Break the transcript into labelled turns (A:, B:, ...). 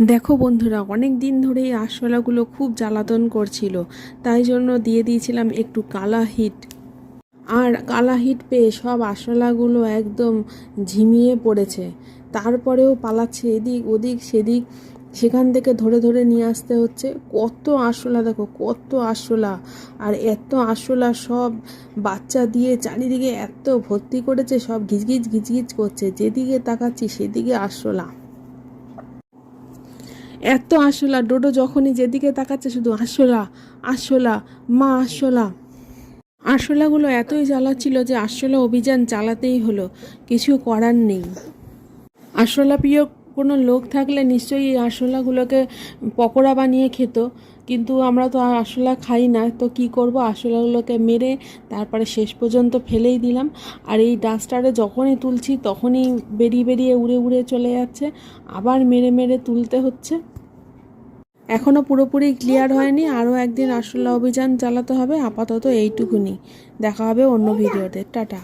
A: দেখো বন্ধুরা, অনেক দিন ধরে এই আরশোলাগুলো খুব জ্বালাতন করছিল, তাই জন্য দিয়ে দিয়েছিলাম একটু কালা হিট। আর কালা হিট পেয়ে সব আরশোলাগুলো একদম ঝিমিয়ে পড়েছে। তারপরেও পালাচ্ছে এদিক ওদিক সেদিক, সেখান থেকে ধরে ধরে নিয়ে আসতে হচ্ছে। কত আরশোলা দেখো, কত আরশোলা! আর এত আরশোলা সব বাচ্চা দিয়ে চারিদিকে এত ভর্তি করেছে, সব ঘিচঘিচ ঘিচঘিচ করছে, যেদিকে তাকাচ্ছি সেদিকে আরশোলা। এত আরশোলা, ডোডো যখনই যেদিকে তাকাচ্ছে শুধু আরশোলা আরশোলা, মা আরশোলা। আরশোলাগুলো এতই জ্বালাচ্ছিল যে আরশোলা অভিযান চালাতেই হলো, কিছু করার নেই। আরশোলা প্রিয় কোনো লোক থাকলে নিশ্চয়ই এই আরশোলাগুলোকে পকোড়া বানিয়ে খেত, কিন্তু আমরা তো আর আরশোলা খাই না, তো কি করব, আরশোলাগুলোকে মেরে তারপরে শেষ পর্যন্ত ফেলেই দিলাম। আর এই ডাস্টারে যখনই তুলছি তখনই বেরিয়ে বেরিয়ে উড়ে উড়ে চলে যাচ্ছে, আবার মেরে মেরে তুলতে হচ্ছে। এখনও পুরোপুরি ক্লিয়ার হয়নি, আরও একদিন আরশোলা অভিযান চালাতে হবে। আপাতত এইটুকুনি, দেখা হবে অন্য ভিডিওতে। টাটা।